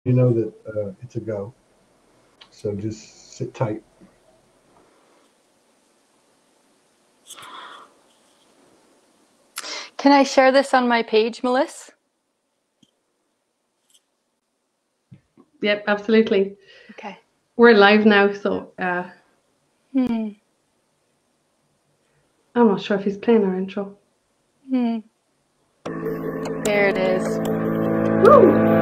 you know that it's a go. So just sit tight. Can I share this on my page, Melissa? Yep, absolutely. Okay. We're live now, so I'm not sure if he's playing our intro. There it is. Woo!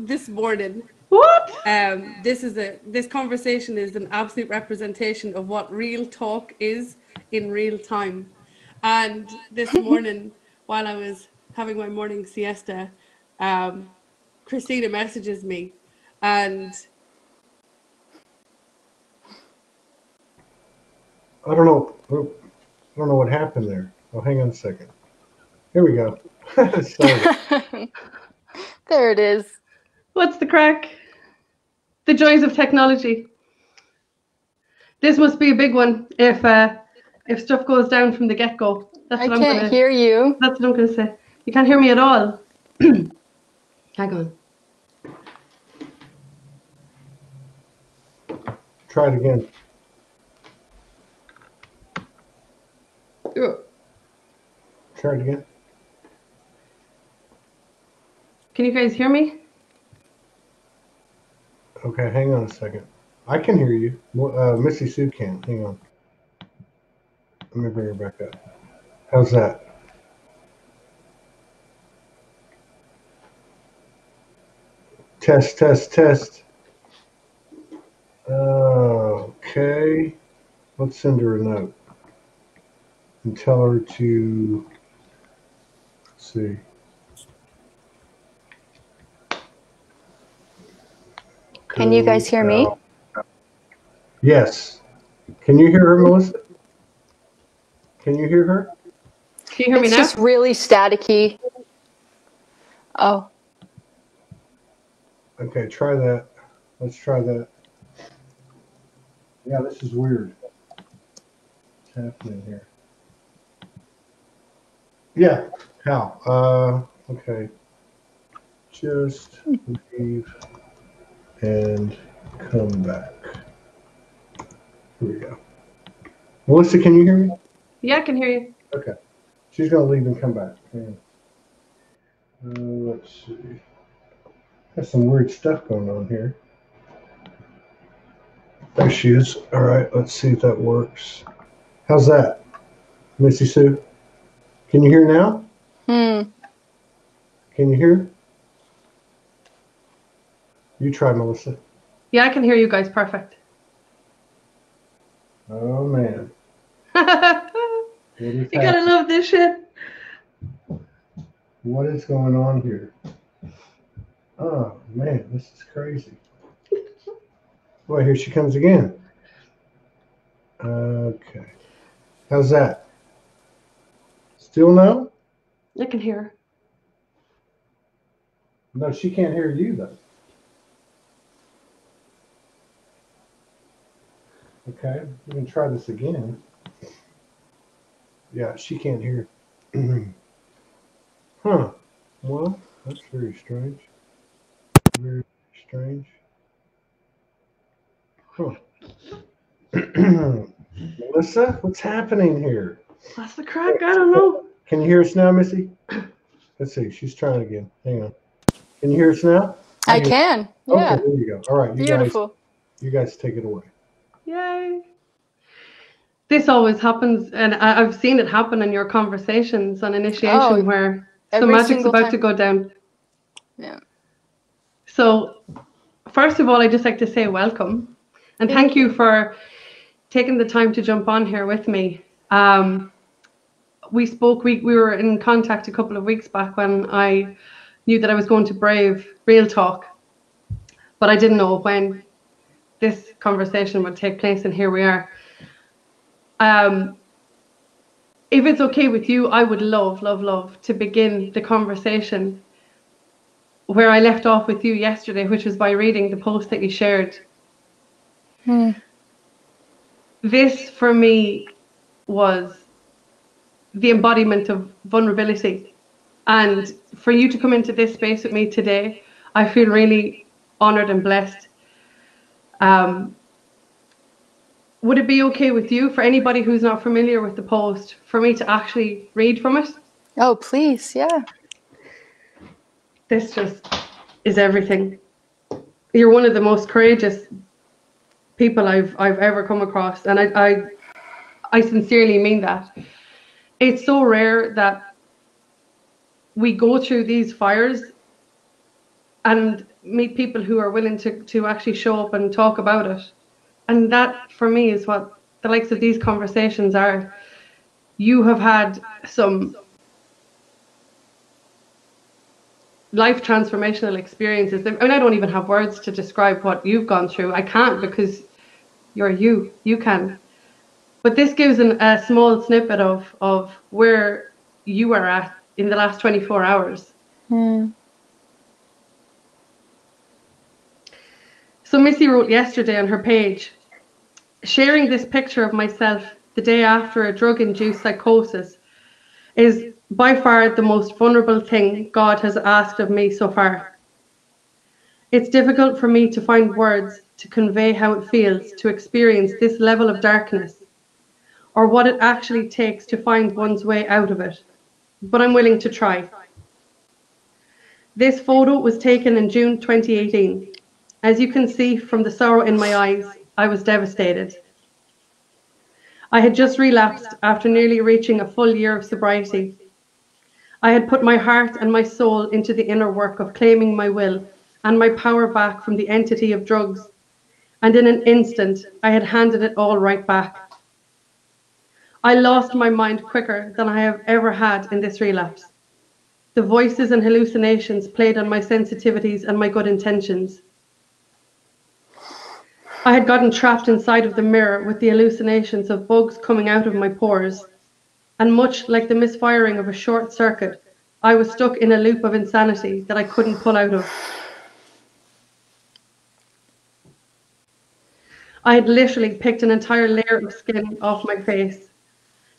This morning, What? this conversation is an absolute representation of what real talk is in real time. And this morning, while I was having my morning siesta, Christina messages me, and I don't know. I don't know what happened there. Oh, hang on a second. Here we go. Sorry. There it is. What's the crack? The joys of technology. This must be a big one if stuff goes down from the get-go. I can't hear you. That's what I'm going to say. You can't hear me at all. Hang on. Try it again. Try it again. Can you guys hear me? Okay, hang on a second. I can hear you. Missee Sue can. Hang on. Let me bring her back up. How's that? Test, test, test. Okay. Let's send her a note and tell her to, let's see. Can you guys hear me? Yes. Can you hear her, Melissa? Can you hear her? Can you hear me now? It's just really staticky. Oh. Okay, try that. Let's try that. Yeah, this is weird. What's happening here? Yeah. How? Okay. Just leave and come back. Here we go. Melissa, can you hear me? Yeah, I can hear you. Okay. She's going to leave and come back. Okay. Let's see. Got some weird stuff going on here. There she is. All right, let's see if that works. How's that, Missee Sue? Can you hear now? Can you hear? You try, Melissa. Yeah, I can hear you guys perfect. Oh, man. You gotta love this shit. What is going on here? Oh, man, this is crazy. Well, here she comes again. Okay. How's that? Still no? I can hear her. No, she can't hear you, though. Okay, we can try this again. Yeah, she can't hear. Huh. Well, that's very strange. Very strange. Huh. Melissa, what's happening here? That's the crack. I don't know. Can you hear us now, Missy? Let's see. She's trying again. Hang on. Can you hear us now? I can. Yeah. Okay, there you go. All right, Beautiful. You guys take it away. Yay. This always happens, and I've seen it happen in your conversations on initiation where the every magic's single about time. to go down. Yeah. So, first of all, I'd just like to say welcome and thank you for taking the time to jump on here with me. We spoke, we were in contact a couple of weeks back when I knew that I was going to brave Real Talk, but I didn't know when this conversation would take place, and here we are. If it's okay with you, I would love to begin the conversation where I left off with you yesterday, which was by reading the post that you shared. This, for me, was the embodiment of vulnerability. And for you to come into this space with me today, I feel really honored and blessed. Would it be okay with you, for anybody who's not familiar with the post, for me to actually read from it? Oh, please. Yeah. This just is everything. You're one of the most courageous people I've ever come across, and I sincerely mean that. It's so rare that we go through these fires and meet people who are willing to actually show up and talk about it. And that, for me, is what the likes of these conversations are. You have had some life transformational experiences. I mean, I don't even have words to describe what you've gone through. I can't, because you're you. You can. But this gives a small snippet of where you are at in the last 24 hours. So Missy wrote yesterday on her page, sharing this picture of myself the day after a drug-induced psychosis is by far the most vulnerable thing God has asked of me so far. It's difficult for me to find words to convey how it feels to experience this level of darkness, or what it actually takes to find one's way out of it, but I'm willing to try. This photo was taken in June 2018. As you can see from the sorrow in my eyes, I was devastated. I had just relapsed after nearly reaching a full year of sobriety. I had put my heart and my soul into the inner work of claiming my will and my power back from the entity of drugs, and in an instant, I had handed it all right back. I lost my mind quicker than I have ever had in this relapse. The voices and hallucinations played on my sensitivities and my good intentions. I had gotten trapped inside of the mirror with the hallucinations of bugs coming out of my pores, and much like the misfiring of a short circuit, I was stuck in a loop of insanity that I couldn't pull out of. I had literally picked an entire layer of skin off my face.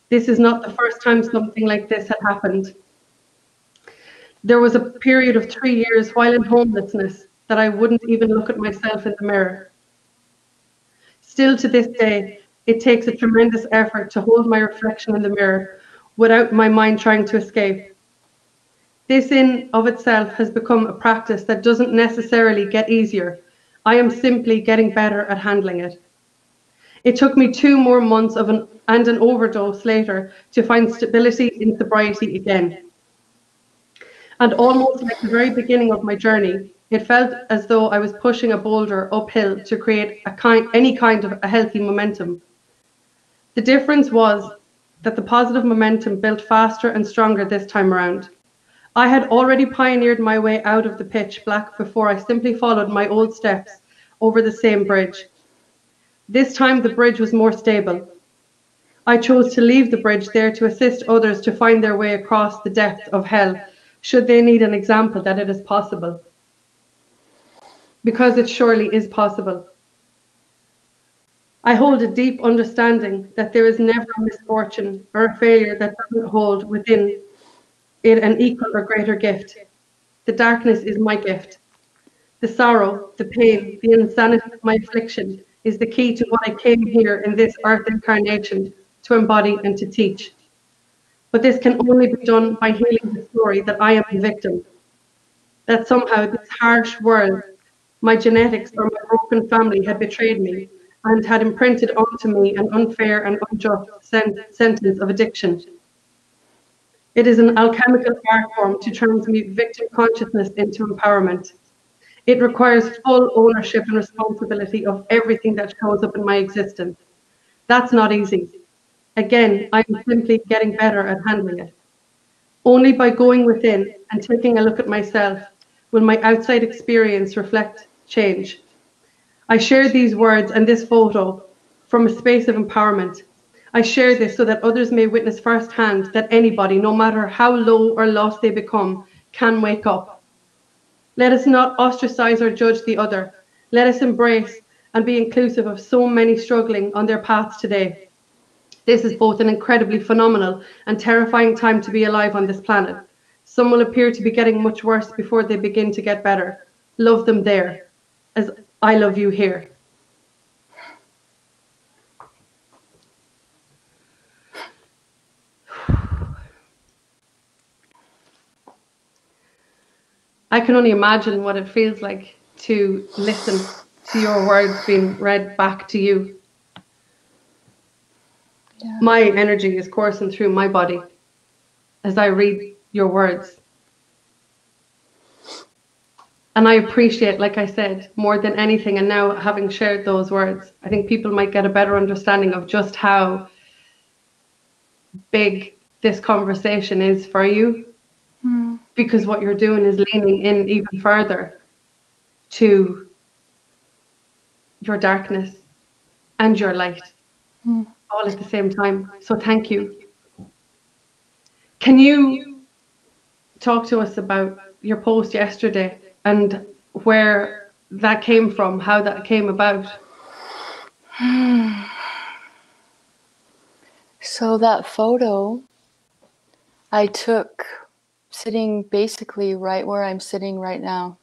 This is not the first time something like this had happened. There was a period of 3 years while in homelessness that I wouldn't even look at myself in the mirror. Still to this day, it takes a tremendous effort to hold my reflection in the mirror without my mind trying to escape. This in of itself has become a practice that doesn't necessarily get easier. I am simply getting better at handling it. It took me 2 more months and an overdose later to find stability in sobriety again. And almost like the very beginning of my journey, it felt as though I was pushing a boulder uphill to create any kind of a healthy momentum. The difference was that the positive momentum built faster and stronger this time around. I had already pioneered my way out of the pitch black before I simply followed my old steps over the same bridge. This time the bridge was more stable. I chose to leave the bridge there to assist others to find their way across the depth of hell, should they need an example that it is possible. Because it surely is possible. I hold a deep understanding that there is never a misfortune or a failure that doesn't hold within it an equal or greater gift. The darkness is my gift. The sorrow, the pain, the insanity of my affliction is the key to what I came here in this earth incarnation to embody and to teach. But this can only be done by healing the story that I am the victim. That somehow this harsh world, my genetics or my broken family had betrayed me and had imprinted onto me an unfair and unjust sentence of addiction. It is an alchemical art form to transmute victim consciousness into empowerment. It requires full ownership and responsibility of everything that shows up in my existence. That's not easy. Again, I'm simply getting better at handling it. Only by going within and taking a look at myself will my outside experience reflect change. I share these words and this photo from a space of empowerment. I share this so that others may witness firsthand that anybody, no matter how low or lost they become, can wake up. Let us not ostracize or judge the other. Let us embrace and be inclusive of so many struggling on their paths today. This is both an incredibly phenomenal and terrifying time to be alive on this planet. Some will appear to be getting much worse before they begin to get better. Love them there, as I love you here. I can only imagine what it feels like to listen to your words being read back to you. Yeah. My energy is coursing through my body as I read your words. And I appreciate, like I said, more than anything, and now having shared those words, I think people might get a better understanding of just how big this conversation is for you. Because what you're doing is leaning in even further to your darkness and your light, all at the same time. So thank you. Can you talk to us about your post yesterday and where that came from, how that came about? So that photo I took sitting basically right where I'm sitting right now,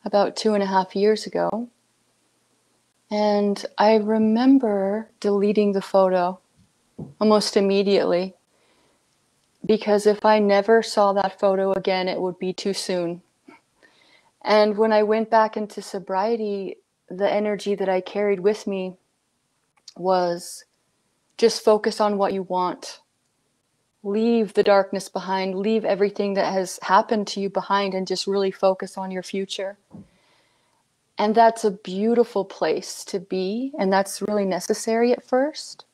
about 2.5 years ago. And I remember deleting the photo almost immediately, because if I never saw that photo again, it would be too soon. And when I went back into sobriety, the energy that I carried with me was just focus on what you want. Leave the darkness behind, leave everything that has happened to you behind, and just really focus on your future. And that's a beautiful place to be, and that's really necessary at first.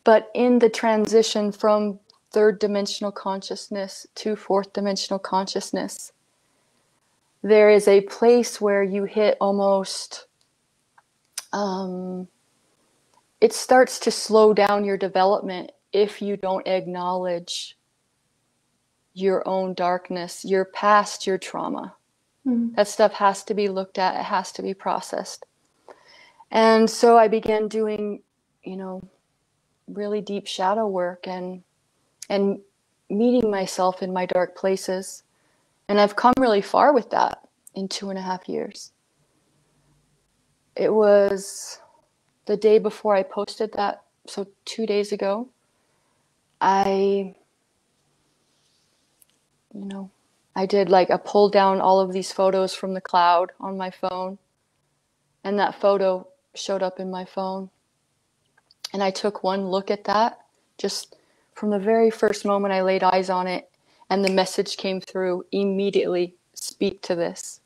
But in the transition from third dimensional consciousness to fourth dimensional consciousness, there is a place where you hit almost, it starts to slow down your development if you don't acknowledge your own darkness, your past, your trauma. That stuff has to be looked at. It has to be processed. And so I began doing, really deep shadow work and meeting myself in my dark places. And I've come really far with that in 2.5 years. It was the day before I posted that, so 2 days ago, I did I pulled down all of these photos from the cloud on my phone, and that photo showed up in my phone. And I took one look at that, just from the very first moment I laid eyes on it, and the message came through immediately, speak to this.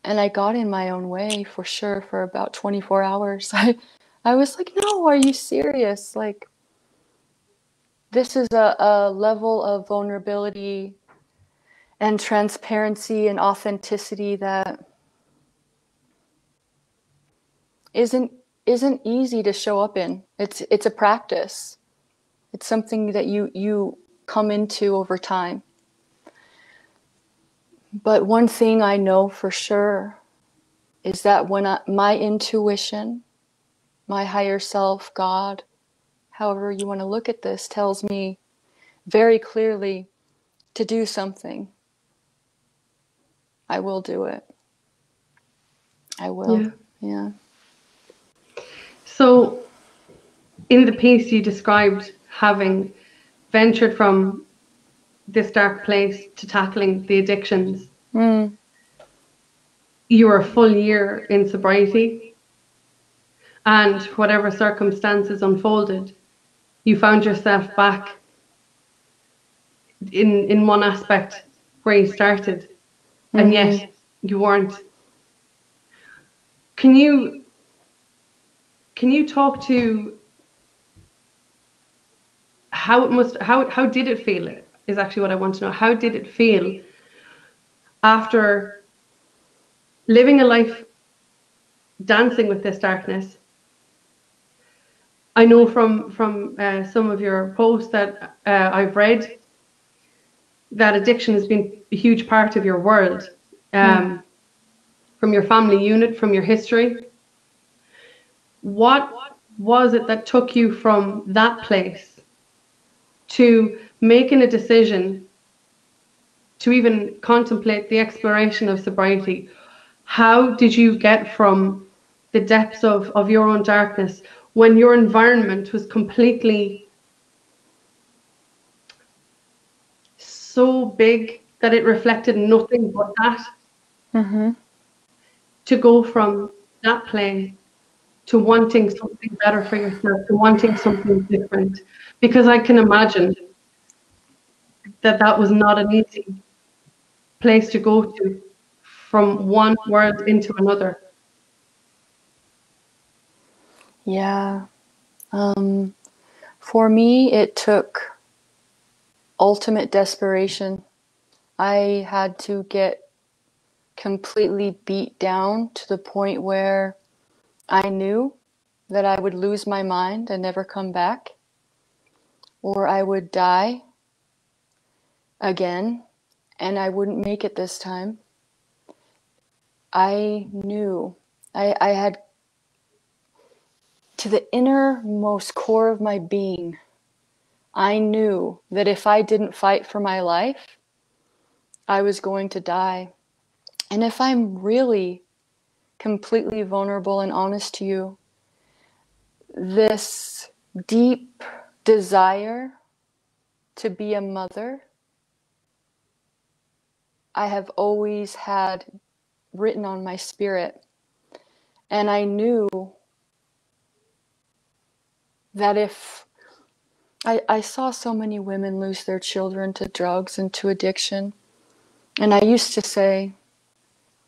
And I got in my own way for sure for about 24 hours. I was like, no, are you serious? This is a level of vulnerability and transparency and authenticity that isn't easy to show up in. It's a practice. It's something that you come into over time. But one thing I know for sure is that when my intuition, my higher self, God, however you want to look at this, tells me very clearly to do something, I will do it. I will. Yeah. So in the piece you described having ventured from this dark place to tackling the addictions. You were a full year in sobriety, and whatever circumstances unfolded, you found yourself back in one aspect where you started, and yet you weren't. Can you talk to how did it feel, is actually what I want to know. How did it feel after living a life dancing with this darkness? I know from some of your posts that I've read that addiction has been a huge part of your world, from your family unit, from your history. What was it that took you from that place to making a decision to even contemplate the exploration of sobriety? How did you get from the depths of your own darkness when your environment was completely so big that it reflected nothing but that, to go from that place to wanting something better for yourself, to wanting something different? Because I can imagine that was not an easy place to go to, from one world into another. Yeah. For me, it took ultimate desperation. I had to get completely beat down to the point where I knew that I would lose my mind and never come back, or I would die again and I wouldn't make it this time. I knew, I had, to the innermost core of my being, I knew that if I didn't fight for my life, I was going to die. And if I'm really completely vulnerable and honest to you, this deep desire to be a mother, I have always had written on my spirit. And I knew that if I saw so many women lose their children to drugs and to addiction, and I used to say,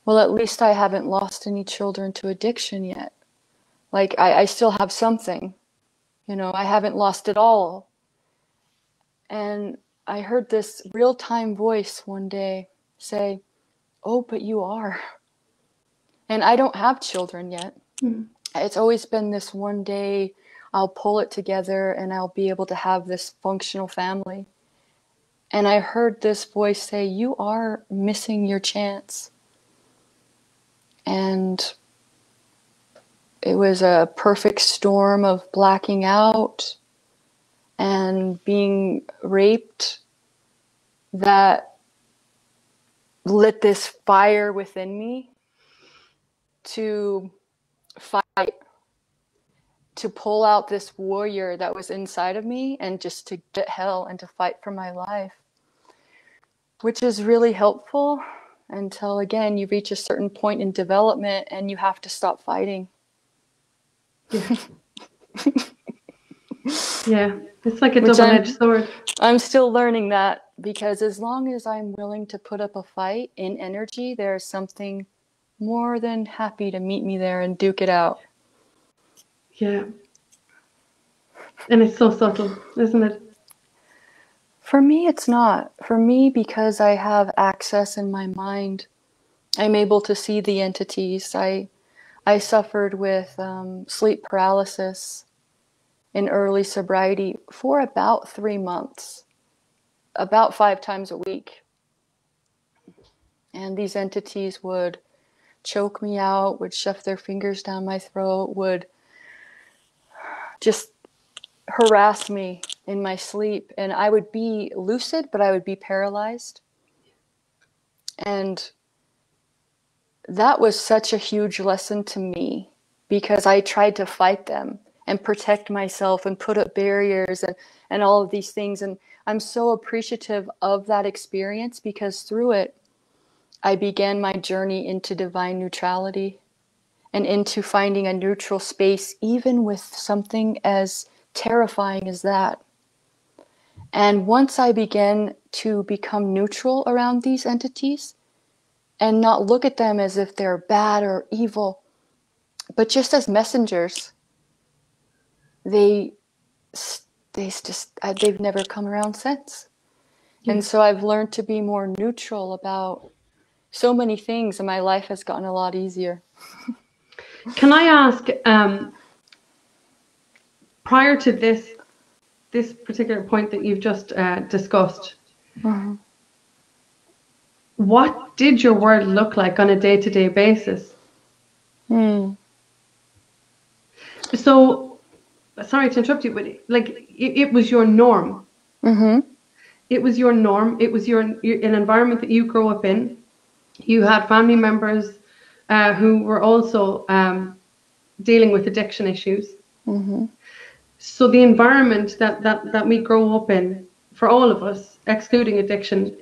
well, at least I haven't lost any children to addiction yet. Like, I still have something, I haven't lost it all. And I heard this real-time voice one day say, oh, but you are. And I don't have children yet. It's always been this one day I'll pull it together and I'll be able to have this functional family. And I heard this voice say, you are missing your chance. And it was a perfect storm of blacking out and being raped that lit this fire within me to fight, to pull out this warrior that was inside of me and just to get hell and to fight for my life, which is really helpful until, again, you reach a certain point in development and you have to stop fighting. Yeah, it's like a double-edged sword. I'm still learning that, because as long as I'm willing to put up a fight in energy, there's something more than happy to meet me there and duke it out. Yeah. And it's so subtle, isn't it? For me, it's not. For me, because I have access in my mind, I'm able to see the entities. I I suffered with sleep paralysis in early sobriety for about 3 months, about 5 times a week. And these entities would choke me out, would shove their fingers down my throat, would just harass me in my sleep. And I would be lucid, but I would be paralyzed. And that was such a huge lesson to me, because I tried to fight them and protect myself and put up barriers and all of these things. And I'm so appreciative of that experience, because through it, I began my journey into divine neutrality and into finding a neutral space, even with something as terrifying as that. And once I began to become neutral around these entities and not look at them as if they're bad or evil, but just as messengers, they've never come around since. And so I've learned to be more neutral about so many things, and my life has gotten a lot easier. Can I ask, prior to this particular point that you've just discussed, what did your world look like on a day-to-day basis? So, sorry to interrupt you, but like it was your norm. It was your norm. It was an environment that you grew up in. You had family members who were also dealing with addiction issues. So the environment that we grow up in, for all of us, excluding addiction,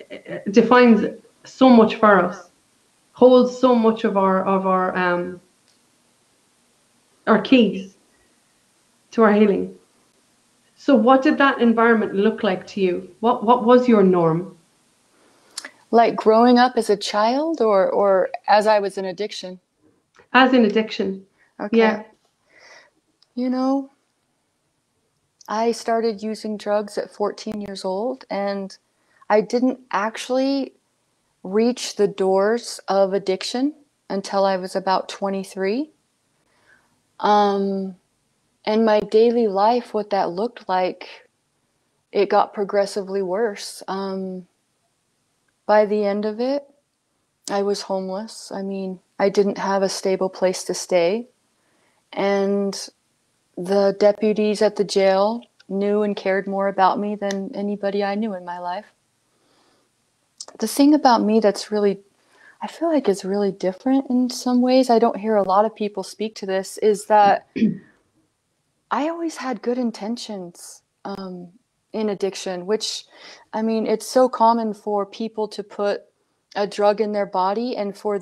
defines so much for us, holds so much of our keys to our healing. So what did that environment look like to you? What was your norm? Like growing up as a child, or as I was in addiction? As in addiction. Okay. Yeah. You know, I started using drugs at 14 years old, and I didn't actually reach the doors of addiction until I was about 23. And my daily life, what that looked like, it got progressively worse. By the end of it, I was homeless. I mean, I didn't have a stable place to stay. And the deputies at the jail knew and cared more about me than anybody I knew in my life. The thing about me that's really, I feel like is really different in some ways, I don't hear a lot of people speak to this, is that I always had good intentions in addiction, which, I mean, it's so common for people to put a drug in their body and for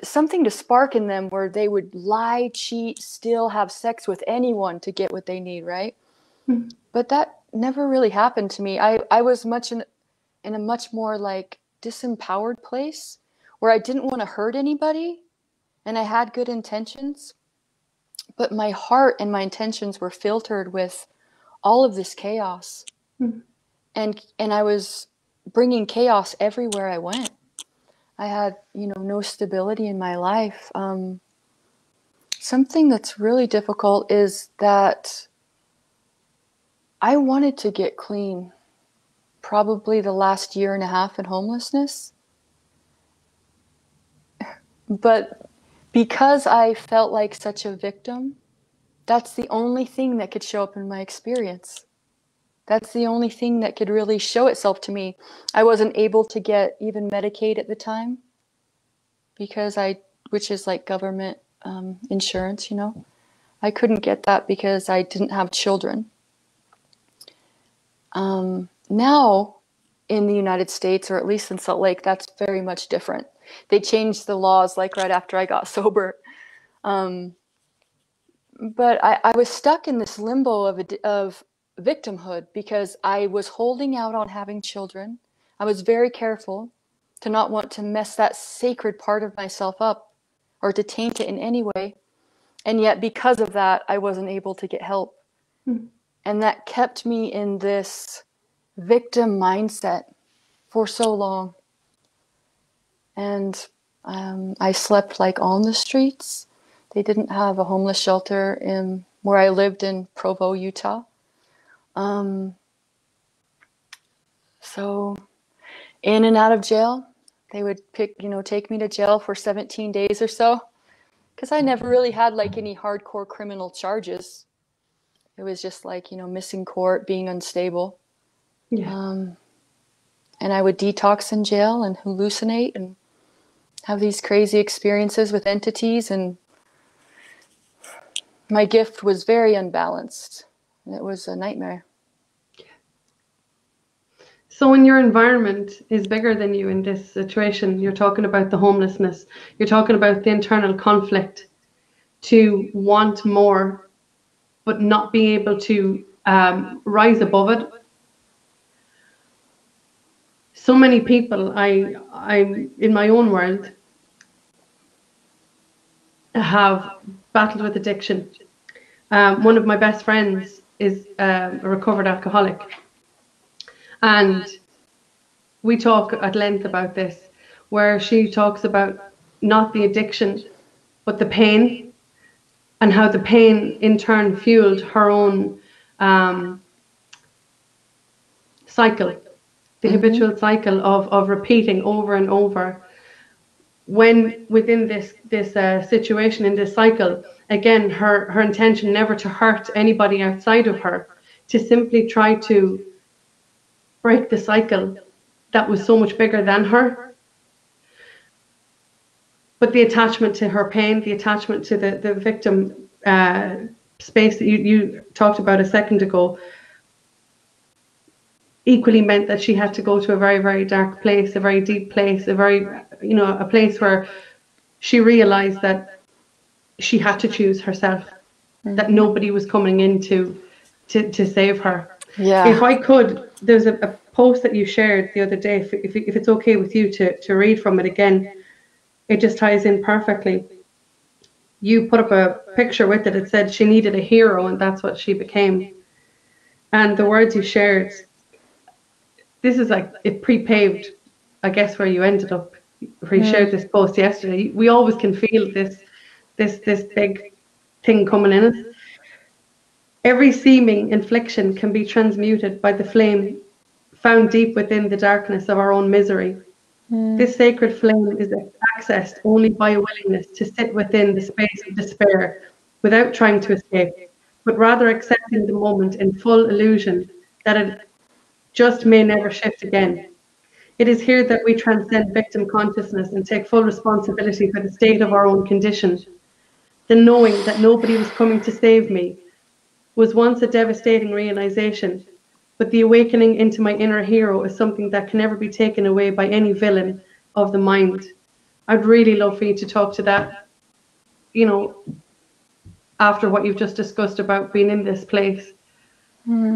something to spark in them where they would lie, cheat, steal, have sex with anyone to get what they need, right? But that never really happened to me. I was much in a much more like disempowered place where I didn't want to hurt anybody and I had good intentions, but my heart and my intentions were filtered with all of this chaos. And I was bringing chaos everywhere I went. I had, no stability in my life. Something that's really difficult is that I wanted to get clean probably the last year and a half in homelessness. But because I felt like such a victim, that's the only thing that could show up in my experience. That's the only thing that could really show itself to me. I wasn't able to get even Medicaid at the time which is like government insurance, I couldn't get that because I didn't have children. Now in the United States, or at least in Salt Lake, that's very much different. They changed the laws like right after I got sober. But I was stuck in this limbo of victimhood because I was holding out on having children. I was very careful to not want to mess that sacred part of myself up or to taint it in any way. And yet because of that, I wasn't able to get help. And that kept me in this victim mindset for so long. And I slept like on the streets. They didn't have a homeless shelter in where I lived in Provo, Utah. So in and out of jail, they would take me to jail for 17 days or so, because I never really had like any hardcore criminal charges. It was just like, missing court, being unstable. Yeah. And I would detox in jail and hallucinate and have these crazy experiences with entities, and my gift was very unbalanced. It was a nightmare. So when your environment is bigger than you in this situation, you're talking about the homelessness, you're talking about the internal conflict to want more, but not being able to rise above it. So many people, I'm in my own world, have battled with addiction. One of my best friends is a recovered alcoholic. And we talk at length about this, where she talks about not the addiction, but the pain, and how the pain in turn fueled her own cycle, the habitual cycle of repeating over and over. When within this situation, in this cycle, again, her intention never to hurt anybody outside of her, to simply try to break the cycle that was so much bigger than her. But the attachment to her pain, the attachment to the victim space that you talked about a second ago, equally meant that she had to go to a very, very dark place, a very deep place, a place where she realized that she had to choose herself, that nobody was coming in to save her. Yeah. If I could, there's a post that you shared the other day, if it's okay with you to read from it again, it just ties in perfectly. You put up a picture with it. It said she needed a hero, and that's what she became. And the words you shared, this is like it pre-paved, I guess, where you ended up. Where you shared this post yesterday. We always can feel this big thing coming in us. Every seeming infliction can be transmuted by the flame found deep within the darkness of our own misery. This sacred flame is accessed only by a willingness to sit within the space of despair without trying to escape, but rather accepting the moment in full illusion that it just may never shift again. It is here that we transcend victim consciousness and take full responsibility for the state of our own condition. The knowing that nobody was coming to save me was once a devastating realization, but the awakening into my inner hero is something that can never be taken away by any villain of the mind. I'd really love for you to talk to that, after what you've just discussed about being in this place,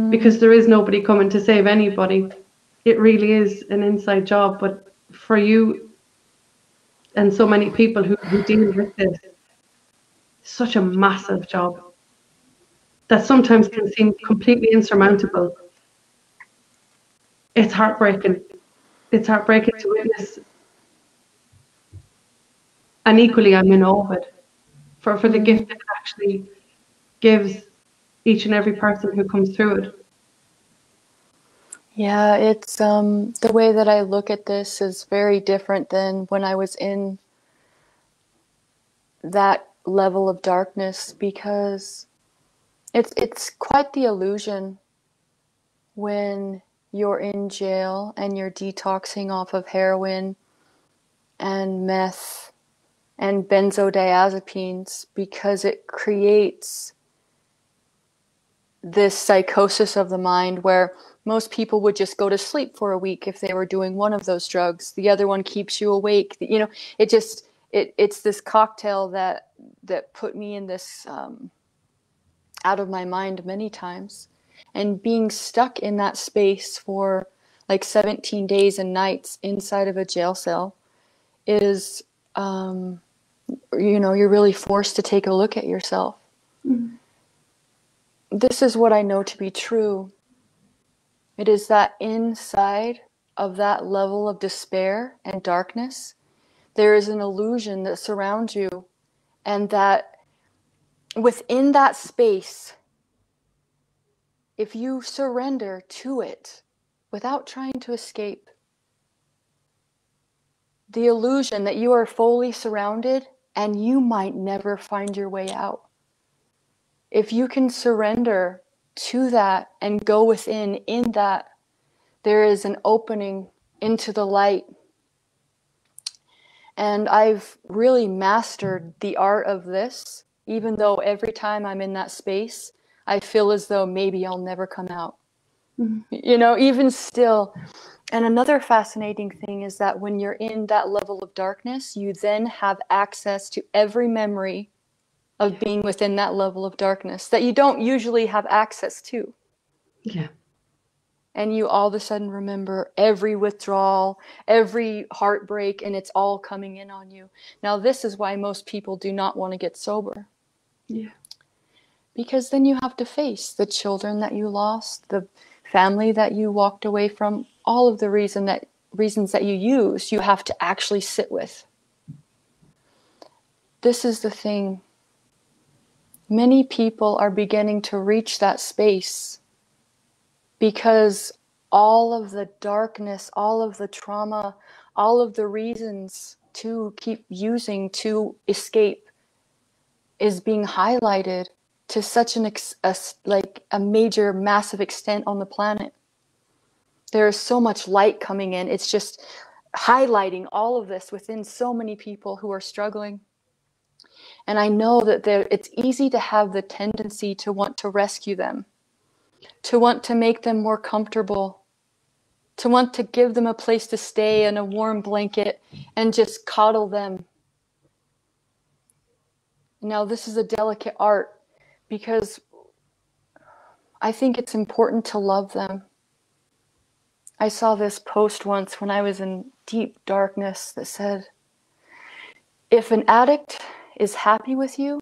because there is nobody coming to save anybody. It really is an inside job, but for you and so many people who deal with this, such a massive job that sometimes can seem completely insurmountable. It's heartbreaking. It's heartbreaking to witness. And equally, I'm in awe of it for the gift that it actually gives each and every person who comes through it. Yeah, it's the way that I look at this is very different than when I was in that level of darkness, because it's quite the illusion when you're in jail and you're detoxing off of heroin and meth and benzodiazepines, because it creates this psychosis of the mind where most people would just go to sleep for a week if they were doing one of those drugs. The other one keeps you awake. It's this cocktail that put me in this out of my mind many times. And being stuck in that space for like 17 days and nights inside of a jail cell is, you're really forced to take a look at yourself. Mm-hmm. This is what I know to be true. It is that inside of that level of despair and darkness There is an illusion that surrounds you, and that within that space, if you surrender to it without trying to escape, the illusion that you are fully surrounded and you might never find your way out. If you can surrender to that and go within, in that, there is an opening into the light. And I've really mastered the art of this, even though every time I'm in that space, I feel as though maybe I'll never come out. Mm-hmm. You know, even still. And another fascinating thing is that when you're in that level of darkness, you then have access to every memory of being within that level of darkness that you don't usually have access to. Yeah. And you all of a sudden remember every withdrawal, every heartbreak, and it's all coming in on you. Now, this is why most people do not want to get sober. Yeah. Because then you have to face the children that you lost, the family that you walked away from, all of the reasons that you use, you have to actually sit with. This is the thing. Many people are beginning to reach that space because all of the darkness, all of the trauma, all of the reasons to keep using to escape is being highlighted to such a major, massive extent on the planet. There is so much light coming in. It's just highlighting all of this within so many people who are struggling. And I know that it's easy to have the tendency to want to rescue them, to want to make them more comfortable, to want to give them a place to stay and a warm blanket and just coddle them. Now, this is a delicate art because I think it's important to love them. I saw this post once when I was in deep darkness that said, if an addict is happy with you,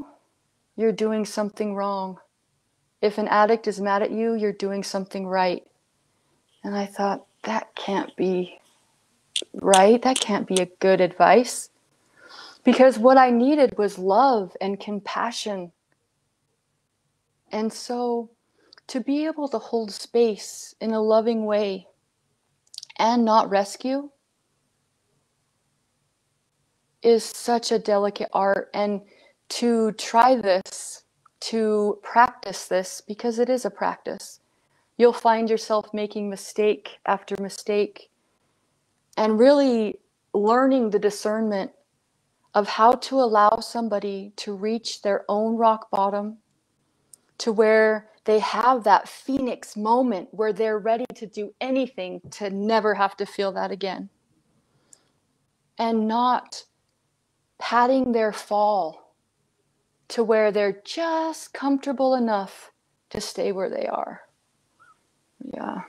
you're doing something wrong. If an addict is mad at you, you're doing something right. And I thought, that can't be right. That can't be a good advice. Because what I needed was love and compassion. And so to be able to hold space in a loving way and not rescue is such a delicate art. And to try this, to practice this, because it is a practice, you'll find yourself making mistake after mistake and really learning the discernment of how to allow somebody to reach their own rock bottom, to where they have that phoenix moment where they're ready to do anything to never have to feel that again. And not padding their fall to where they're just comfortable enough to stay where they are. Yeah.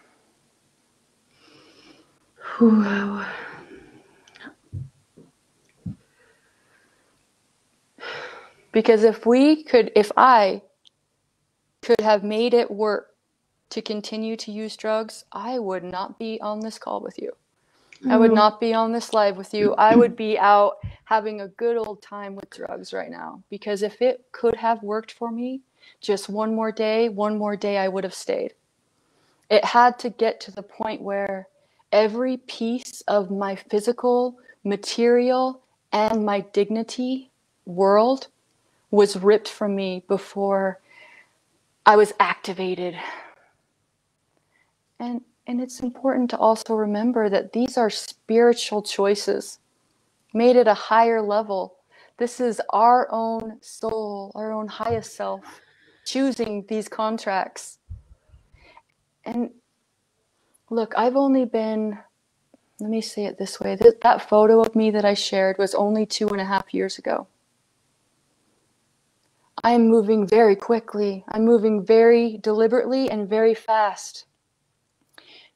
Wow. Because if I could have made it work to continue to use drugs, I would not be on this call with you. I would not be on this live with you. I would be out having a good old time with drugs right now. Because if it could have worked for me, just one more day, I would have stayed. It had to get to the point where every piece of my physical, material, and my dignity world was ripped from me before I was activated. And it's important to also remember that these are spiritual choices made at a higher level. This is our own soul, our own highest self, choosing these contracts. And look, I've only been, let me say it this way, that photo of me that I shared was only 2.5 years ago. I'm moving very quickly. I'm moving very deliberately and very fast.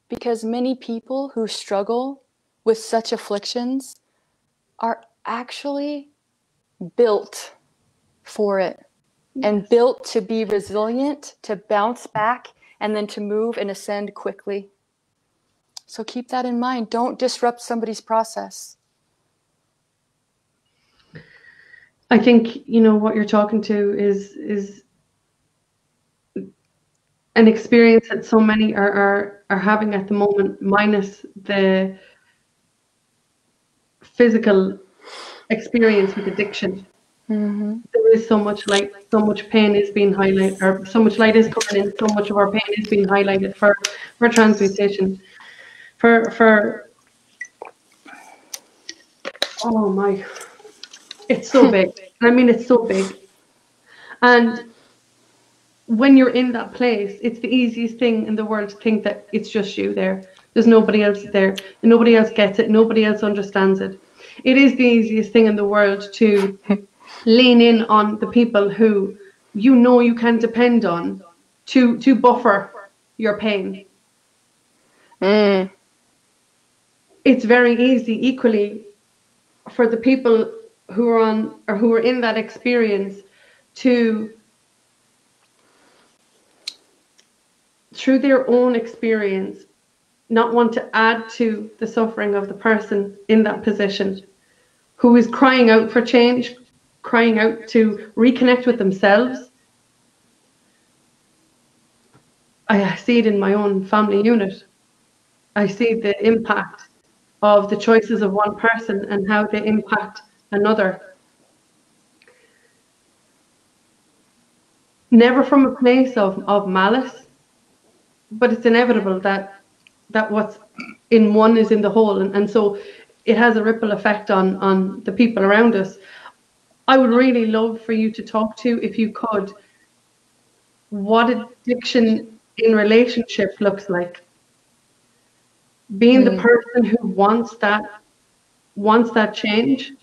Because many people who struggle with such afflictions are actually built for it. Yes. And built to be resilient, to bounce back, and then to move and ascend quickly. So keep that in mind. Don't disrupt somebody's process. I think, you know, what you're talking to is an experience that so many are having at the moment, minus the physical experience with addiction. There is so much light, so much pain is being highlighted, or so much light is coming in, so much of our pain is being highlighted for transmutation, for oh my, it's so big. I mean, it's so big. And when you're in that place, it's the easiest thing in the world to think that it's just you there. There's nobody else there, and nobody else gets it, nobody else understands it. It is the easiest thing in the world to lean in on the people who you know you can depend on to buffer your pain. It's very easy equally for the people who are on or who are in that experience to, through their own experience, not want to add to the suffering of the person in that position who is crying out for change, crying out to reconnect with themselves. I see it in my own family unit. I see the impact of the choices of one person and how they impact another. Never from a place of malice, but it's inevitable that what's in one is in the whole, and so it has a ripple effect on the people around us. I would really love for you to talk to, if you could, what addiction in relationship looks like. Being the person who wants that change.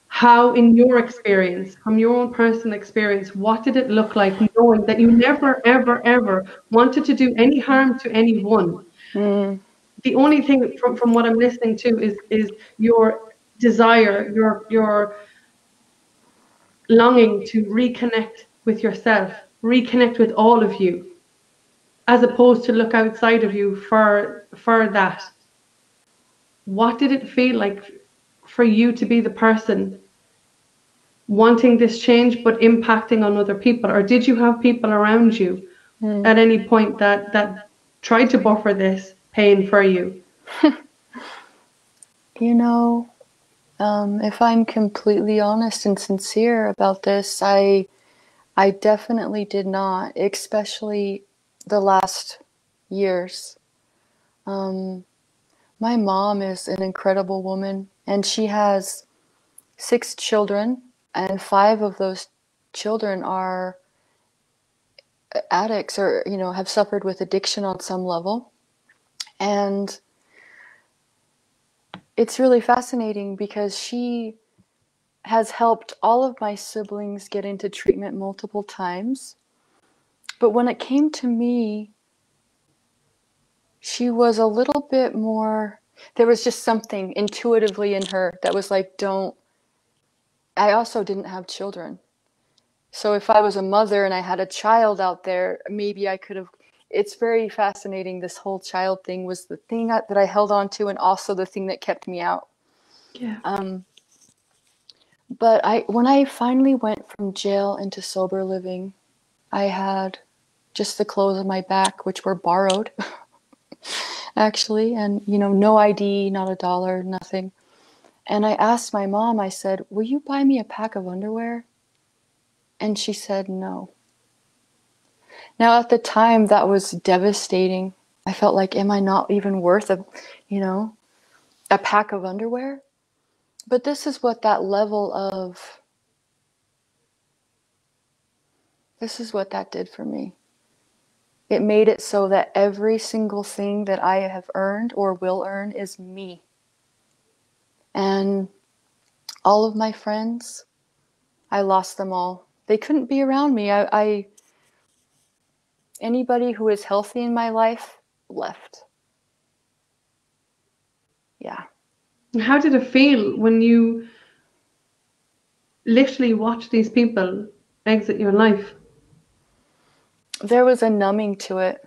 How, in your experience, from your own personal experience, what did it look like knowing that you never, ever, ever wanted to do any harm to anyone? The only thing from what I'm listening to is your desire, your longing to reconnect with yourself, reconnect with all of you, as opposed to look outside of you for that. What did it feel like for you to be the person wanting this change but impacting on other people? Or did you have people around you at any point that tried to buffer this pain for you? You know, if I'm completely honest and sincere about this, I definitely did not, especially the last years. My mom is an incredible woman, and she has 6 children, and 5 of those children are addicts or, you know, have suffered with addiction on some level. And it's really fascinating because she has helped all of my siblings get into treatment multiple times. But when it came to me, she was a little bit more, there was just something intuitively in her that was like, don't. I also didn't have children. So if I was a mother and I had a child out there, maybe I could have. It's very fascinating. This whole child thing was the thing that I held on to, and also the thing that kept me out. Yeah. But when I finally went from jail into sober living, I had just the clothes on my back, which were borrowed, actually, and, you know, no ID, not a dollar, nothing. And I asked my mom, I said, will you buy me a pack of underwear? And she said no. Now, at the time, that was devastating. I felt like, am I not even worth a pack of underwear? But this is what that did for me. It made it so that every single thing that I have earned or will earn is me. And all of my friends, I lost them all. They couldn't be around me. Anybody who is healthy in my life left. Yeah. How did it feel when you literally watched these people exit your life? There was a numbing to it,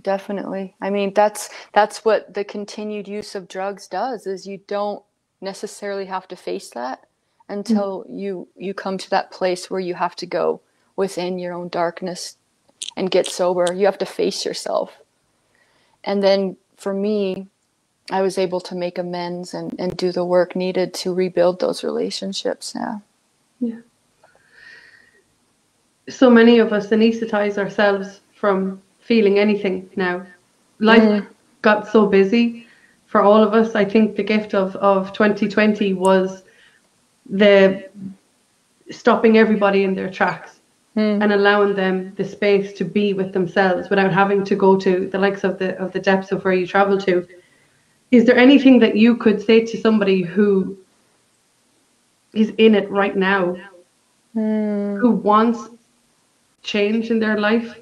definitely. I mean, that's what the continued use of drugs does, is you don't necessarily have to face that. until you come to that place where you have to go within your own darkness and get sober. You have to face yourself. And then for me, I was able to make amends and do the work needed to rebuild those relationships now. Yeah. So many of us anesthetize ourselves from feeling anything now. Life got so busy for all of us. I think the gift of 2020 was the stopping everybody in their tracks and allowing them the space to be with themselves without having to go to the likes of the depths of where you travel to. Is there anything that you could say to somebody who is in it right now, who wants change in their life,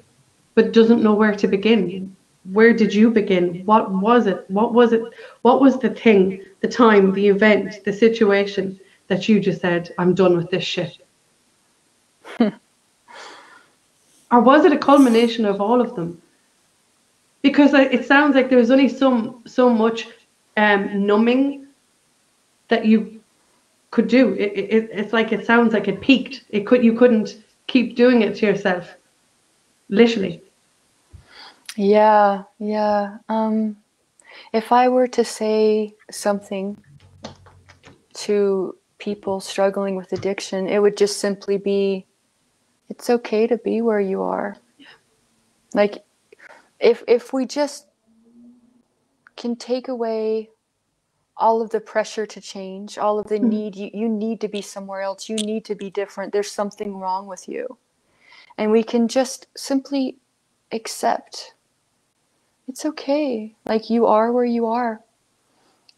but doesn't know where to begin? Where did you begin? What was it? What was it? What was the thing, the time, the event, the situation that you just said, I'm done with this shit? Or was it a culmination of all of them? Because it sounds like there was only so much numbing that you could do. It's like, it sounds like it peaked. You couldn't keep doing it to yourself, literally. Yeah. If I were to say something to people struggling with addiction, it would just simply be, it's okay to be where you are. Yeah. Like, if we just can take away all of the pressure to change, all of the need, you need to be somewhere else, you need to be different, there's something wrong with you. And we can just simply accept, it's okay, like you are where you are.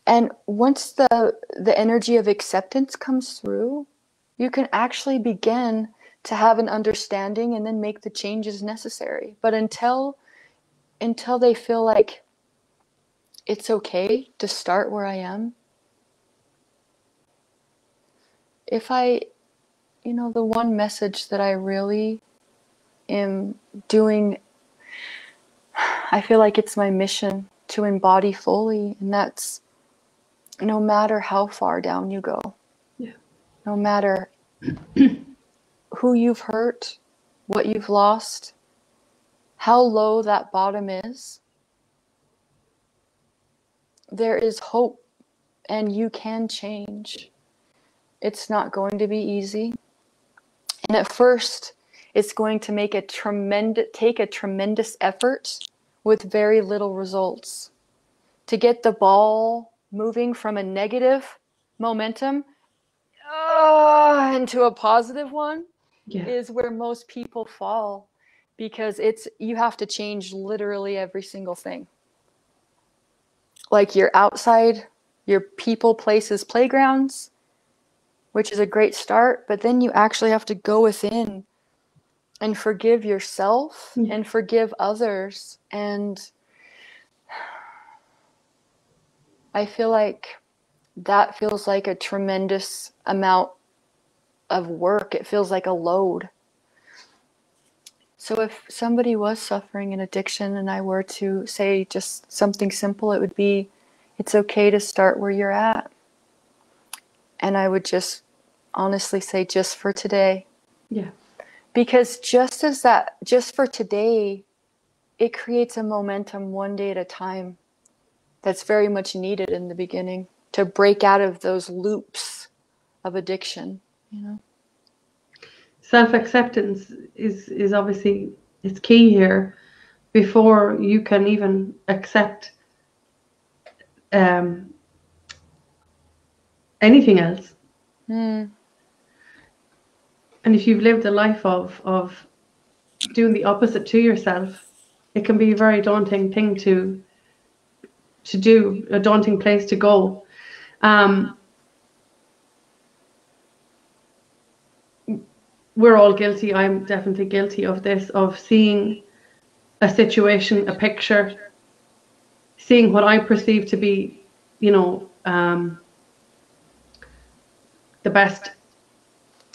And once the energy of acceptance comes through, you can actually begin to have an understanding and then make the changes necessary. But until they feel like it's okay to start where I am, the one message that I really am doing, I feel like it's my mission to embody fully, and that's no matter how far down you go, no matter who you've hurt, what you've lost, how low that bottom is, there is hope and you can change. It's not going to be easy. And at first, it's going to take a tremendous effort with very little results. To get the ball moving from a negative momentum into a positive one is where most people fall, because you have to change literally every single thing. Like your outside, your people, places, playgrounds, which is a great start, but then you actually have to go within and forgive yourself and forgive others. And I feel like that feels like a tremendous amount of work. It feels like a load. So if somebody was suffering an addiction and I were to say just something simple, it would be, it's okay to start where you're at. And I would just honestly say, just for today. Yeah. Because just for today, it creates a momentum one day at a time that's very much needed in the beginning to break out of those loops of addiction, Self-acceptance is obviously, it's key here before you can even accept anything else. And if you've lived a life of doing the opposite to yourself, it can be a very daunting thing to do, a daunting place to go. We're all guilty. I'm definitely guilty of this, of seeing a situation, a picture, seeing what I perceive to be, the best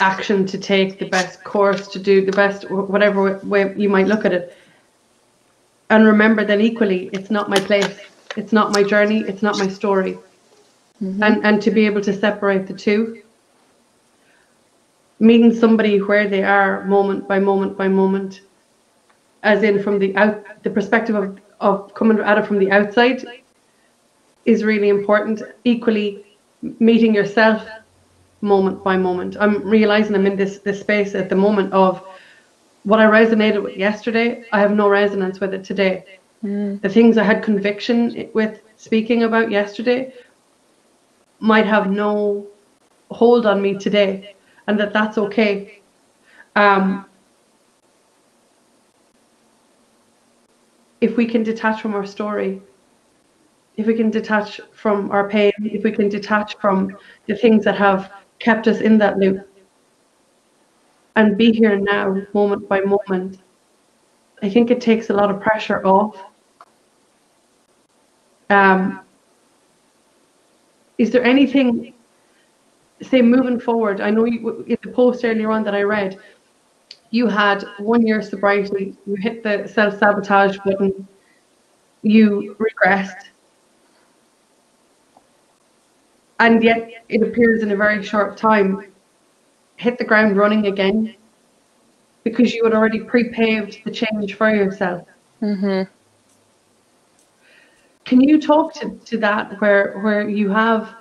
action to take, the best course to do, the best, whatever way you might look at it. And remember that equally, it's not my place. It's not my journey. It's not my story. And to be able to separate the two meeting somebody where they are moment by moment by moment, as in from the perspective of coming at it from the outside, is really important. Equally, meeting yourself moment by moment. I'm realizing I'm in this space at the moment of what I resonated with yesterday, I have no resonance with it today. The things I had conviction with speaking about yesterday might have no hold on me today, and that's okay. If we can detach from our story, if we can detach from our pain, if we can detach from the things that have kept us in that loop, and be here now, moment by moment, I think it takes a lot of pressure off. Is there anything, say, moving forward? I know you, in the post earlier on that I read, you had 1 year sobriety, you hit the self-sabotage button, you regressed, and yet it appears in a very short time, hit the ground running again, because you had already pre-paved the change for yourself. Mm-hmm. Can you talk to that, where you have,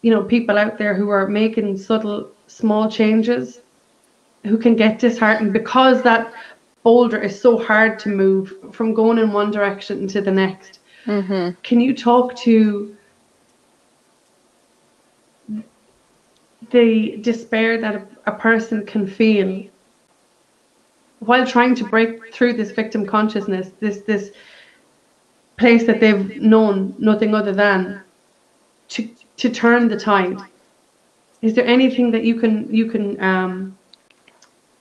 you know, people out there who are making subtle, small changes, who can get disheartened because that boulder is so hard to move from going in one direction to the next? Mm-hmm. Can you talk to the despair that a person can feel while trying to break through this victim consciousness, this place that they've known nothing other than, to turn the tide? Is there anything that you can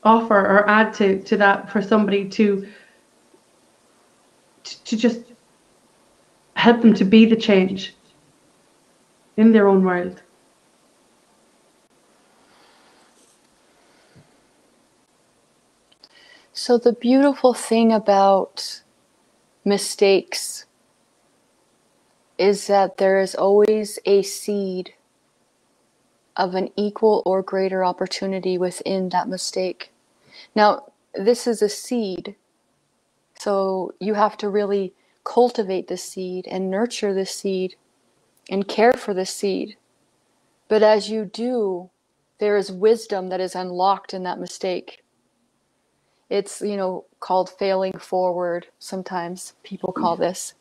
offer or add to that for somebody to just help them to be the change in their own world? So the beautiful thing about mistakes is that there is always a seed of an equal or greater opportunity within that mistake. Now, this is a seed, so you have to really cultivate the seed and nurture the seed and care for the seed. But as you do, there is wisdom that is unlocked in that mistake. It's, called failing forward. Sometimes people call this.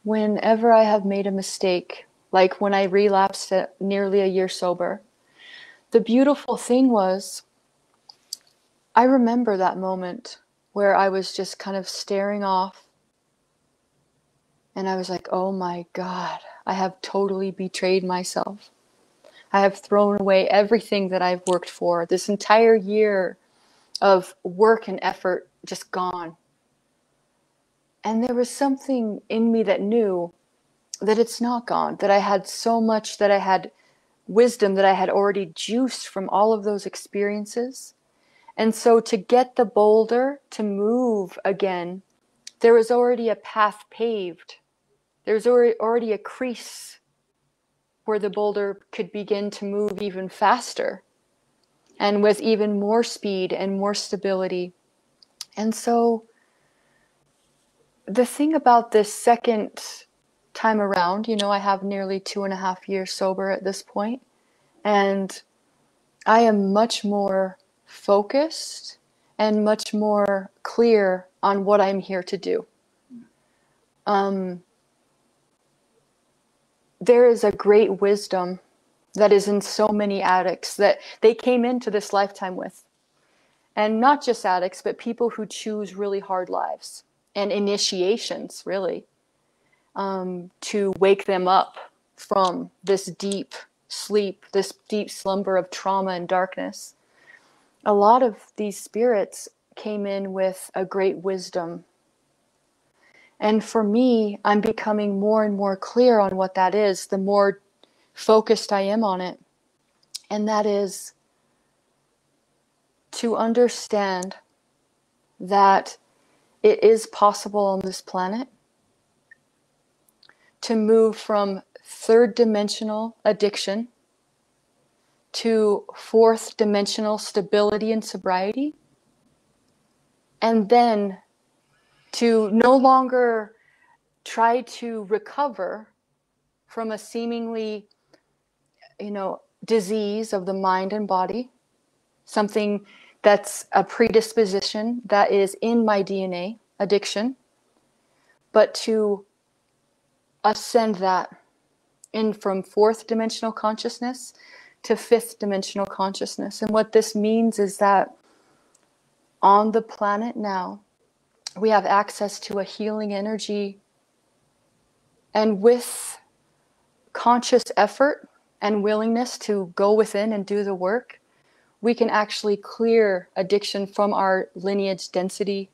Whenever I have made a mistake, like when I relapsed at nearly a year sober, the beautiful thing was, I remember that moment where I was just kind of staring off, and I was like, oh my God, I have totally betrayed myself. I have thrown away everything that I've worked for. This entire year of work and effort just gone. And there was something in me that knew that it's not gone, that I had so much, that I had wisdom that I had already juiced from all of those experiences. And so to get the boulder to move again, there was already a path paved. There was already a crease where the boulder could begin to move even faster and with even more speed and more stability. And so the thing about this second time around, I have nearly 2.5 years sober at this point, and I am much more focused and much more clear on what I'm here to do. There is a great wisdom that is in so many addicts that they came into this lifetime with. And not just addicts, but people who choose really hard lives and initiations, really, to wake them up from this deep sleep, this deep slumber of trauma and darkness. A lot of these spirits came in with a great wisdom. And for me, I'm becoming more and more clear on what that is, the more focused I am on it. And that is to understand that it is possible on this planet to move from third dimensional addiction to fourth dimensional stability and sobriety, and then to no longer try to recover from a seemingly, disease of the mind and body, something that's a predisposition that is in my DNA, addiction, but to ascend that in from fourth dimensional consciousness to fifth dimensional consciousness. And what this means is that on the planet now, we have access to a healing energy, and with conscious effort and willingness to go within and do the work, we can actually clear addiction from our lineage density,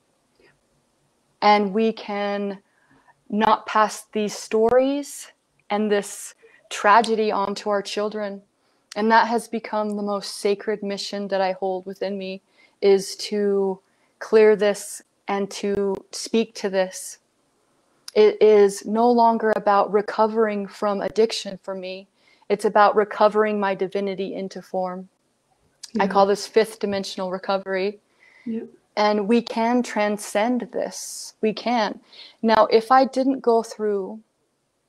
and we can not pass these stories and this tragedy on to our children. And that has become the most sacred mission that I hold within me, is to clear this and to speak to this. It is no longer about recovering from addiction for me. It's about recovering my divinity into form. I call this fifth dimensional recovery. Yeah. And we can transcend this. We can. Now, if I didn't go through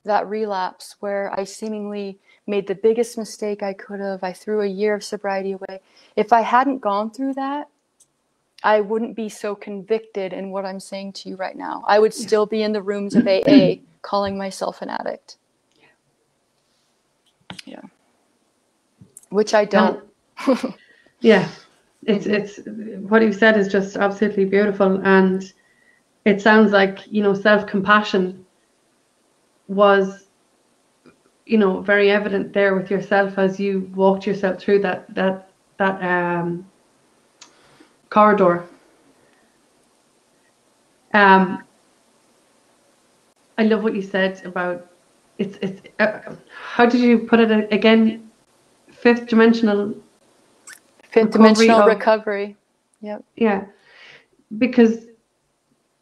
that relapse where I seemingly made the biggest mistake I could have, I threw a year of sobriety away. If I hadn't gone through that, I wouldn't be so convicted in what I'm saying to you right now. I would still be in the rooms of AA calling myself an addict. Yeah. Which I don't. Yeah. It's what you said is just absolutely beautiful, and it sounds like, self-compassion was, very evident there with yourself as you walked yourself through that corridor. I love what you said about it's how did you put it again? Fifth dimensional recovery. Yep. Yeah, because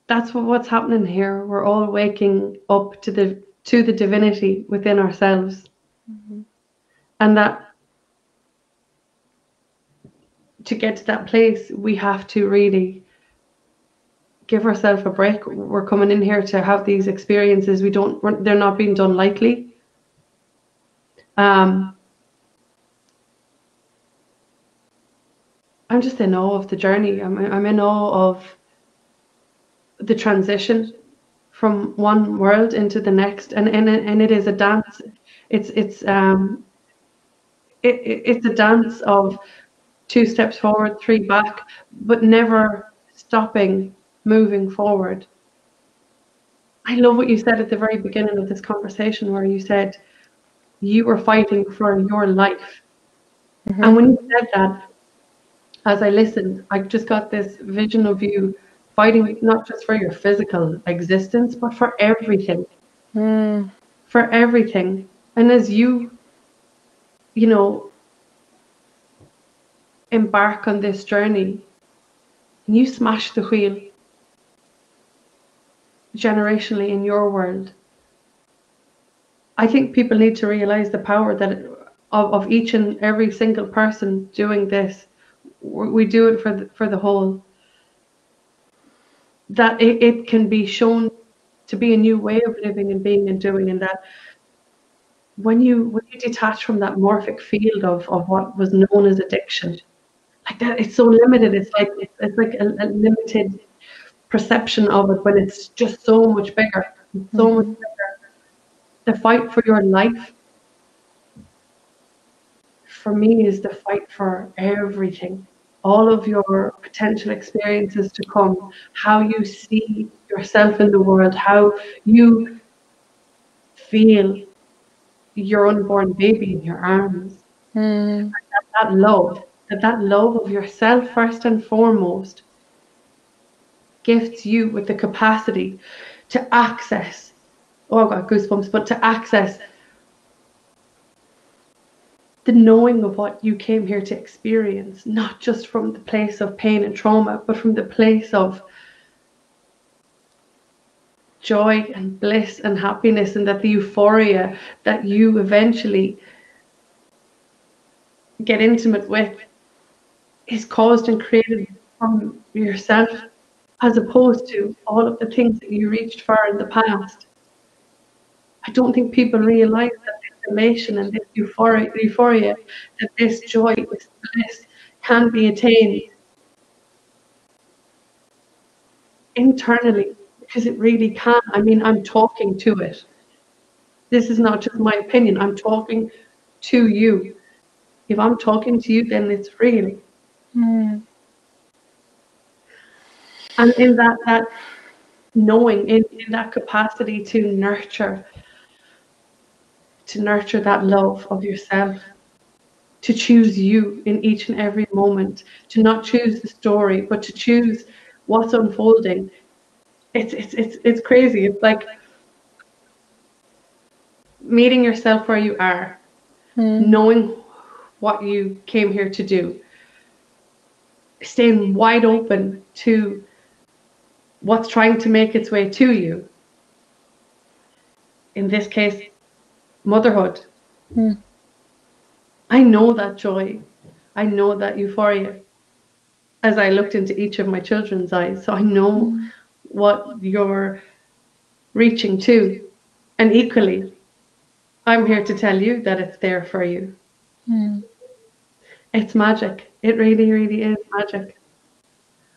that's what's happening here. We're all waking up to the divinity within ourselves, and that to get to that place, we have to really give ourselves a break. We're coming in here to have these experiences. They're not being done lightly. I'm just in awe of the journey. I'm in awe of the transition from one world into the next, and it is a dance. It's a dance of 2 steps forward, 3 back, but never stopping moving forward. I love what you said at the very beginning of this conversation, where you said you were fighting for your life. And when you said that, as I listened, I just got this vision of you fighting not just for your physical existence, but for everything. For everything. And as you embark on this journey, and you smash the wheel generationally in your world, I think people need to realize the power that of each and every single person doing this. We do it for the whole. That it can be shown to be a new way of living and being and doing, and that when you detach from that morphic field of what was known as addiction, like that, it's so limited. It's like a limited perception of it, when it's just so much bigger, so much bigger. The fight for your life, for me, is the fight for everything. All of your potential experiences to come, how you see yourself in the world, how you feel your unborn baby in your arms. That love of yourself first and foremost gifts you with the capacity to access, oh, I got goosebumps, but to access the knowing of what you came here to experience, not just from the place of pain and trauma, but from the place of joy and bliss and happiness, and that the euphoria that you eventually get intimate with is caused and created from yourself, as opposed to all of the things that you reached for in the past. I don't think people realize that this elation and this euphoria, that this joy, this bliss can be attained internally, because it really can. I mean, I'm talking to it. This is not just my opinion. I'm talking to you. If I'm talking to you, then it's real. And in that knowing, in that capacity to nurture that love of yourself, to choose you in each and every moment, to not choose the story, but to choose what's unfolding. It's crazy. It's like meeting yourself where you are, knowing what you came here to do, staying wide open to what's trying to make its way to you. In this case, motherhood. I know that joy. I know that euphoria as I looked into each of my children's eyes. So I know what you're reaching to. And equally, I'm here to tell you that it's there for you. It's magic. It really, really is magic.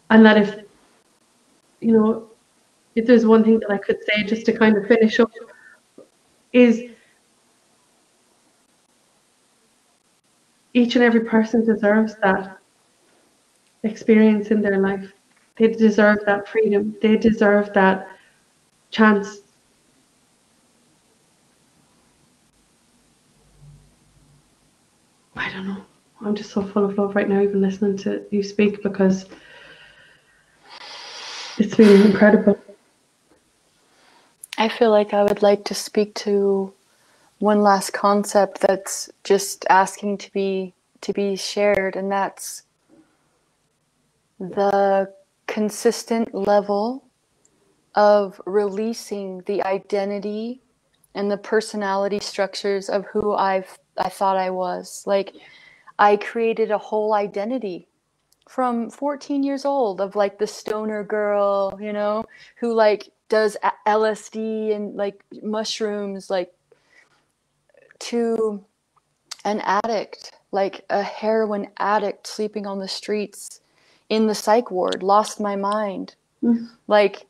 And that if there's one thing that I could say just to kind of finish up, is each and every person deserves that experience in their life. They deserve that freedom. They deserve that chance. I don't know. I'm just so full of love right now, even listening to you speak, because it's been incredible. I feel like I would like to speak to one last concept that's just asking to be shared, and that's the consistent level of releasing the identity and the personality structures of who I thought I was. Like, I created a whole identity from 14 years old of like the stoner girl, who like does LSD and like mushrooms, like, to an addict, like a heroin addict sleeping on the streets in the psych ward, lost my mind. Like,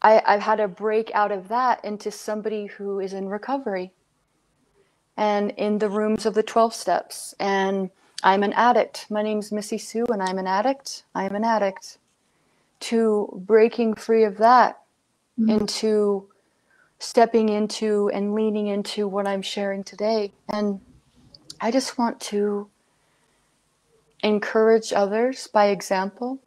I've had to break out of that into somebody who is in recovery and in the rooms of the 12 steps. And I'm an addict. My name's Missee Sue, and I'm an addict. I am an addict. To breaking free of that into stepping into and leaning into what I'm sharing today. And I just want to encourage others by example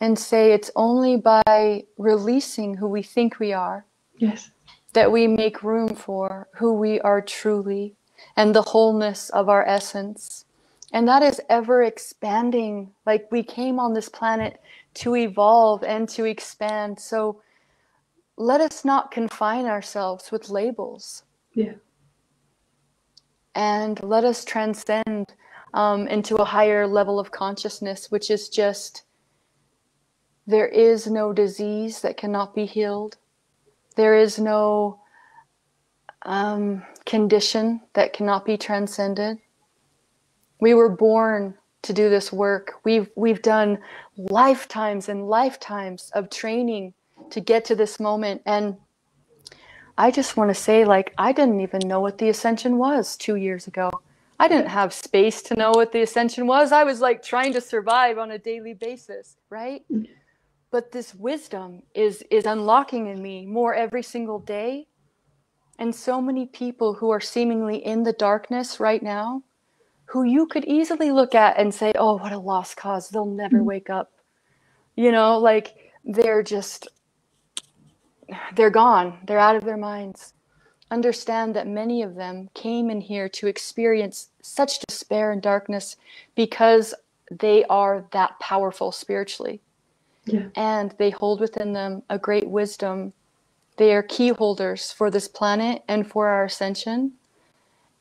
and say it's only by releasing who we think we are, yes, that we make room for who we are truly and the wholeness of our essence. And that is ever expanding. Like, we came on this planet to evolve and to expand. So let us not confine ourselves with labels. Yeah. And let us transcend into a higher level of consciousness, which is just, there is no disease that cannot be healed. There is no condition that cannot be transcended. We were born to do this work. We've done lifetimes and lifetimes of training to get to this moment. And I just want to say, like, I didn't even know what the ascension was 2 years ago. I didn't have space to know what the ascension was. I was like trying to survive on a daily basis, right? But this wisdom is unlocking in me more every single day. And so many people who are seemingly in the darkness right now, who you could easily look at and say, oh, what a lost cause. They'll never wake up. Like, they're gone. They're out of their minds. Understand that many of them came in here to experience such despair and darkness because they are that powerful spiritually. Yeah. And they hold within them a great wisdom They are key holders for this planet and for our ascension.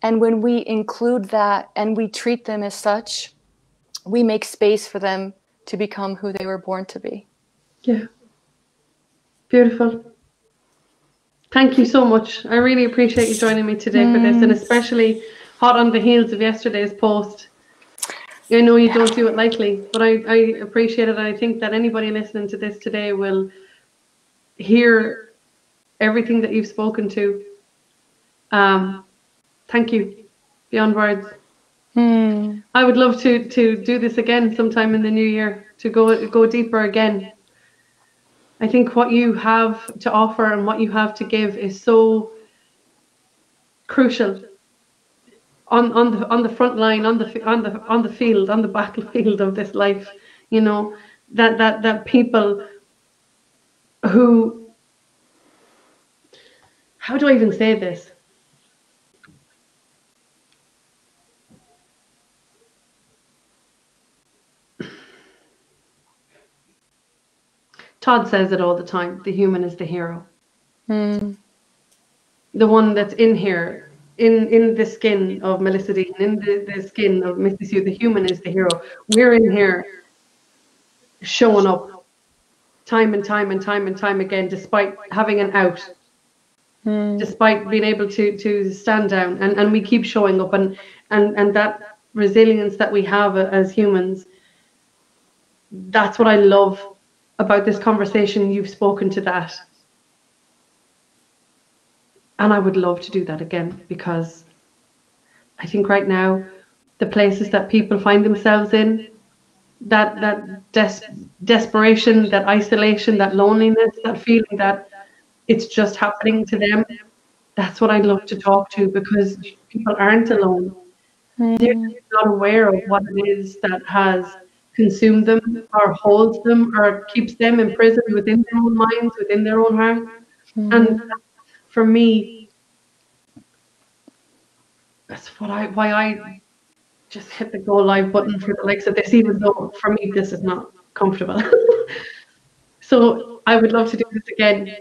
And when we include that and we treat them as such, we make space for them to become who they were born to be. Yeah. Beautiful. Thank you so much. I really appreciate you joining me today for this, and especially hot on the heels of yesterday's post. I know you don't do it lightly, but I appreciate it. I think that anybody listening to this today will hear everything that you've spoken to. Thank you. Beyond words. I would love to do this again sometime in the new year, to go deeper again. I think what you have to offer and what you have to give is so crucial on the front line, on the field, on the battlefield of this life. You know, that people who, how do I even say this? Todd says it all the time. The human is the hero. The one that's in here, in the skin of Melissa Deehan, in the skin of Missee Sue. The human is the hero. We're in here showing up time and time and time and time again, despite having an out, despite being able to stand down, and we keep showing up, and that resilience that we have as humans. That's what I love about this conversation. You've spoken to that. And I would love to do that again, because I think right now, the places that people find themselves in, that desperation, that isolation, that loneliness, that feeling that it's just happening to them, that's what I'd love to talk to, because people aren't alone. They're not aware of what it is that has consumed them, or holds them, or keeps them imprisoned within their own minds, within their own heart. And for me, that's why I just hit the go live button for the likes of this, even though for me this is not comfortable. So I would love to do this again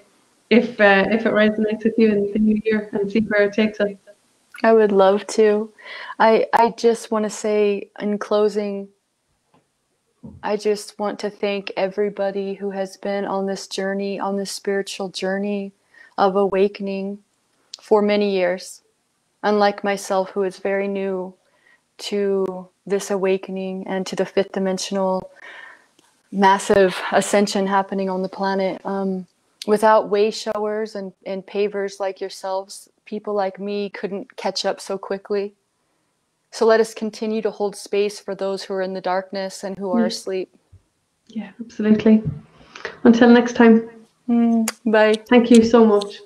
if it resonates with you in the new year, and see where it takes us. I would love to. I just want to say in closing, I just want to thank everybody who has been on this journey, on this spiritual journey of awakening for many years. Unlike myself, who is very new to this awakening and to the fifth dimensional massive ascension happening on the planet. Without way showers and pavers like yourselves, people like me couldn't catch up so quickly. So let us continue to hold space for those who are in the darkness and who are asleep. Yeah, absolutely. Until next time. Bye. Thank you so much.